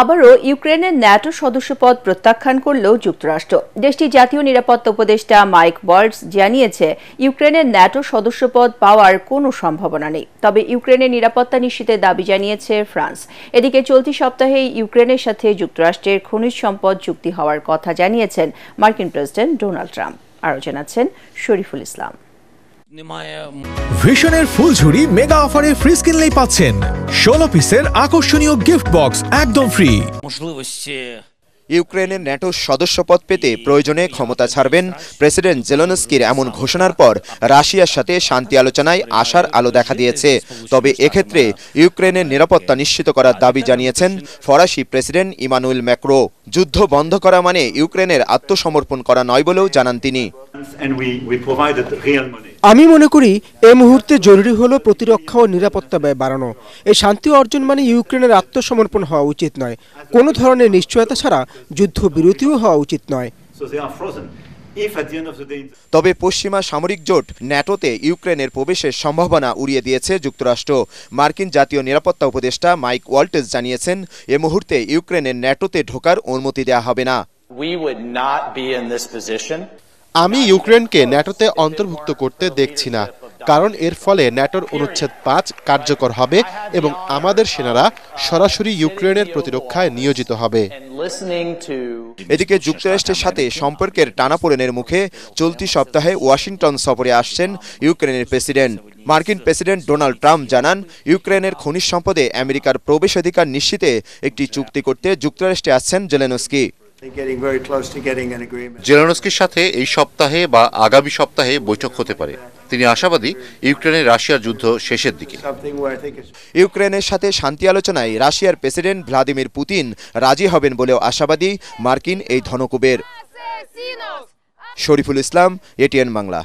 আবারও ইউক্রেনের ন্যাটো সদস্যপদ প্রত্যাখ্যান করল যুক্তরাষ্ট্র। দেশটির জাতীয় নিরাপত্তা উপদেষ্টা মাইক ওয়ালটজ জানিয়েছে, ইউক্রেনের ন্যাটো সদস্যপদ পাওয়ার কোনো সম্ভাবনা নেই। তবে ইউক্রেনের নিরাপত্তা নিশ্চিতের দাবি জানিয়েছে ফ্রান্স। এদিকে চলতি সপ্তাহে ইউক্রেনের সাথে যুক্তরাষ্ট্রের খনিজ সম্পদ চুক্তি হওয়ার কথা জানিয়েছেন মার্কিন প্রেসিডেন্ট ডোনাল্ড ট্রাম্প। আরও জানাচ্ছেন শরীফুল ইসলাম। ভিশনের ফুলঝুরি মেগা অফারে ফ্রিজ কিনলেই পাচ্ছেন 16 পিসের আকর্ষণীয় গিফট বক্স একদম ফ্রি। ইউক্রেনের ন্যাটো সদস্যপদ পেতে প্রয়োজনে ক্ষমতা ছাড়বেন প্রেসিডেন্ট জেলেনস্কির এমন ঘোষণার পর রাশিয়ার সাথে শান্তি আলোচনায় আশার আলো দেখা দিয়েছে। তবে এক্ষেত্রে ইউক্রেনের নিরাপত্তা নিশ্চিত করার দাবি জানিয়েছেন ফরাসি প্রেসিডেন্ট ইমানুয়েল ম্যাক্রো। যুদ্ধ বন্ধ করা মানে ইউক্রেনের আত্মসমর্পণ করা নয় বলেও জানান তিনি। আমি মনে করি এই মুহূর্তে জরুরি হলো প্রতিরক্ষা ও নিরাপত্তা ব্যয় বাড়ানো। এই শান্তি অর্জন মানে ইউক্রেনের আত্মসমর্পণ হওয়া উচিত নয়। কোনো ধরনের নিশ্চয়তা ছাড়া যুদ্ধবিরতিও হওয়া উচিত নয়। তবে পশ্চিমা সামরিক জোট ন্যাটোতে ইউক্রেনের প্রবেশের সম্ভাবনা উড়িয়ে দিয়েছে যুক্তরাষ্ট্র। মার্কিন জাতীয় নিরাপত্তা উপদেষ্টা মাইক ওয়ালটজ জানিয়েছেন, এ মুহূর্তে ইউক্রেনের ন্যাটোতে ঢোকার অনুমতি দেওয়া হবে না। আমি ইউক্রেনকে ন্যাটোতে অন্তর্ভুক্ত করতে দেখছি না, কারণ এর ফলে ন্যাটোর অনুচ্ছেদ 5 কার্যকর হবে এবং আমাদের সেনারা সরাসরি ইউক্রেনের প্রতিরক্ষায় নিয়োজিত হবে। এদিকে যুক্তরাষ্ট্রের সাথে সম্পর্কের টানাপোড়েনের মুখে চলতি সপ্তাহে ওয়াশিংটন সফরে আসছেন ইউক্রেনের প্রেসিডেন্ট। মার্কিন প্রেসিডেন্ট ডোনাল্ড ট্রাম্প জানান, ইউক্রেনের খনিজ সম্পদে আমেরিকার প্রবেশাধিকার নিশ্চিতে একটি চুক্তি করতে যুক্তরাষ্ট্রে আসছেন জেলেনস্কি। জেলেনস্কির সাথে এই সপ্তাহে বা আগামী সপ্তাহে বৈঠক হতে পারে। তিনি আশাবাদী ইউক্রেনের রাশিয়ার যুদ্ধ শেষের দিকে। ইউক্রেনের সাথে শান্তি আলোচনায় রাশিয়ার প্রেসিডেন্ট ভ্লাদিমির পুতিন রাজি হবেন বলেও আশাবাদী মার্কিন এই ধনকুবের। শরীফুল ইসলাম, এটিএন বাংলা।